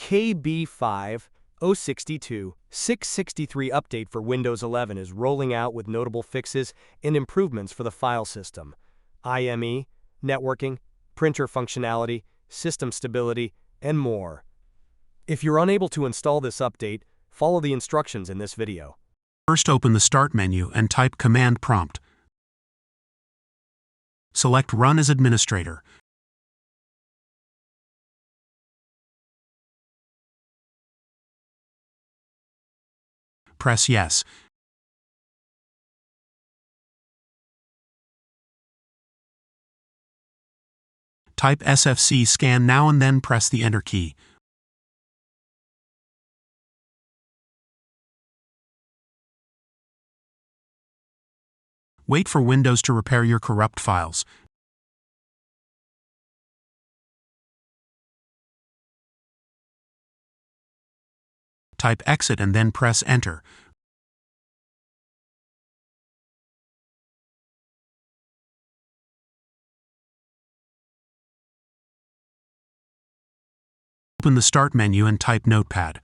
KB5062663 update for Windows 11 is rolling out with notable fixes and improvements for the file system, IME, networking, printer functionality, system stability, and more. If you're unable to install this update, follow the instructions in this video. First, open the Start menu and type Command Prompt. Select Run as Administrator. Press Yes. Type SFC scan now and then press the Enter key. Wait for Windows to repair your corrupt files. Type Exit and then press Enter. Open the Start menu and type Notepad.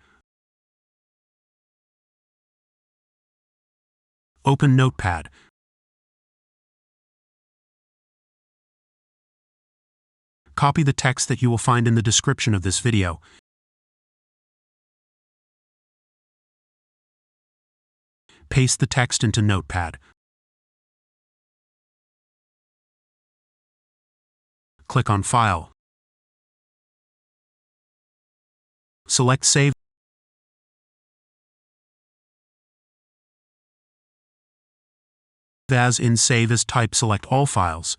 Open Notepad. Copy the text that you will find in the description of this video. Paste the text into Notepad. Click on File. Select Save. As in Save as type select All files.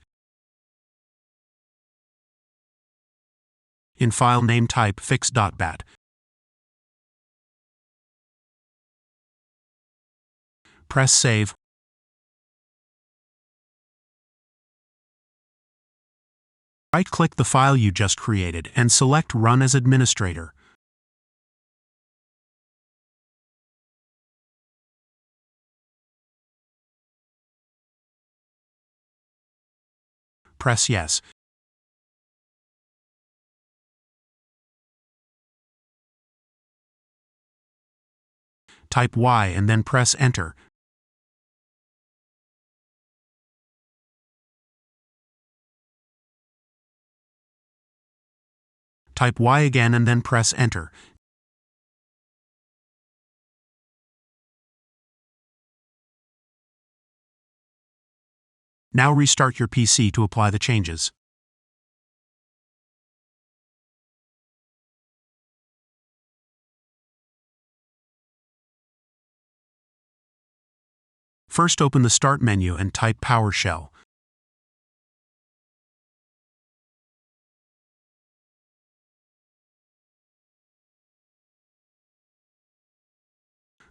In file name type fix.bat. Press Save. Right-click the file you just created and select Run as Administrator. Press Yes. Type Y and then press Enter. Type Y again and then press Enter. Now restart your PC to apply the changes. First, open the Start menu and type PowerShell.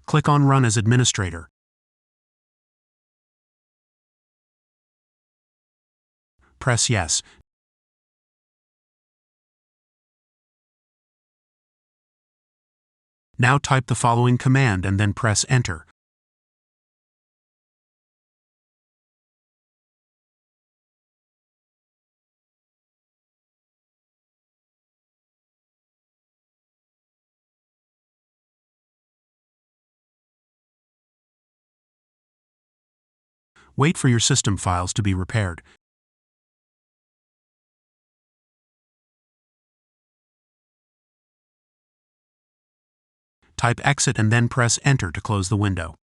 Click on Run as Administrator. Press Yes. Now type the following command and then press Enter. Wait for your system files to be repaired. Type Exit and then press Enter to close the window.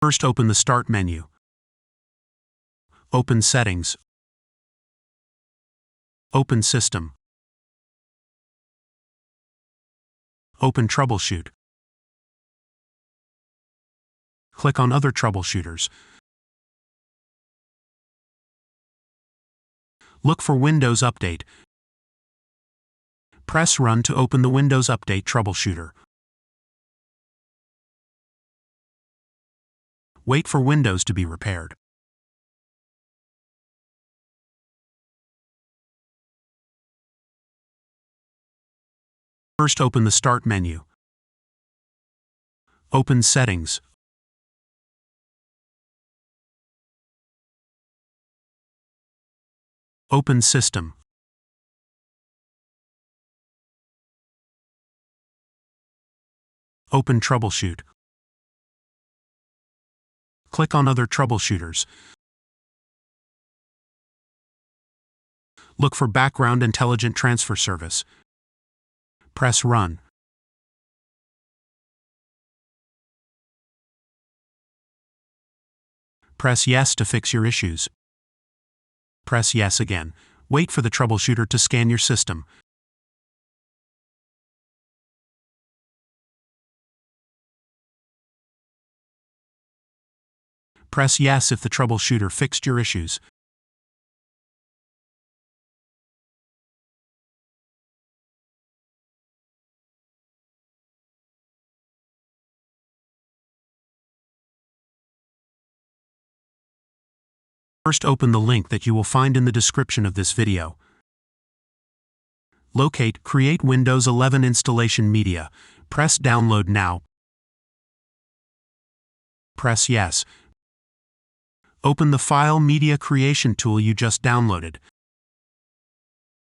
First, open the Start menu. Open Settings. Open System. Open Troubleshoot. Click on Other Troubleshooters. Look for Windows Update. Press Run to open the Windows Update troubleshooter. Wait for Windows to be repaired. First, open the Start menu. Open Settings. Open System. Open Troubleshoot. Click on Other Troubleshooters. Look for Background Intelligent Transfer Service. Press Run. Press Yes to fix your issues. Press Yes again. Wait for the troubleshooter to scan your system. Press Yes if the troubleshooter fixed your issues. First, open the link that you will find in the description of this video. Locate Create Windows 11 Installation Media. Press Download Now. Press Yes. Open the File Media Creation tool you just downloaded.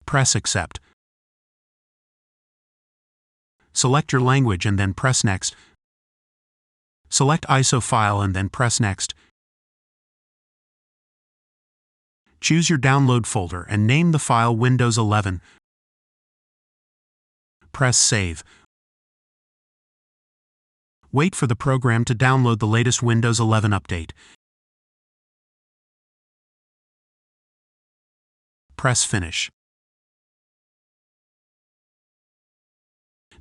Press Accept. Select your language and then press Next. Select ISO file and then press Next. Choose your download folder and name the file Windows 11. Press Save. Wait for the program to download the latest Windows 11 update. Press Finish.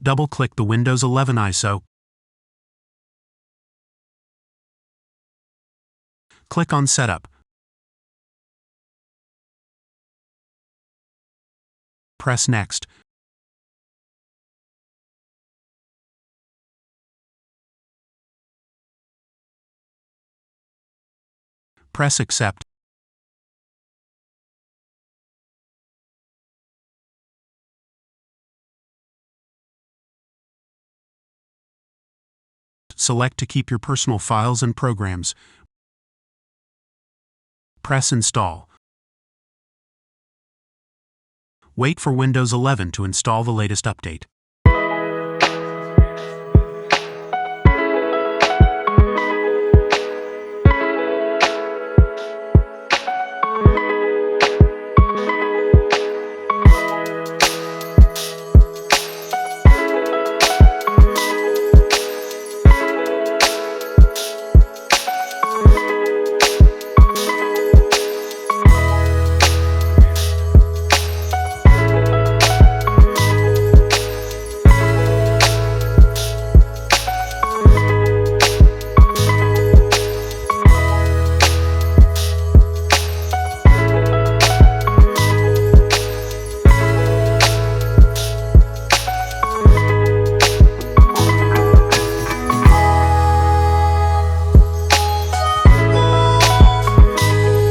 Double-click the Windows 11 ISO. Click on Setup. Press Next. Press Accept. Select to keep your personal files and programs. Press Install. Wait for Windows 11 to install the latest update.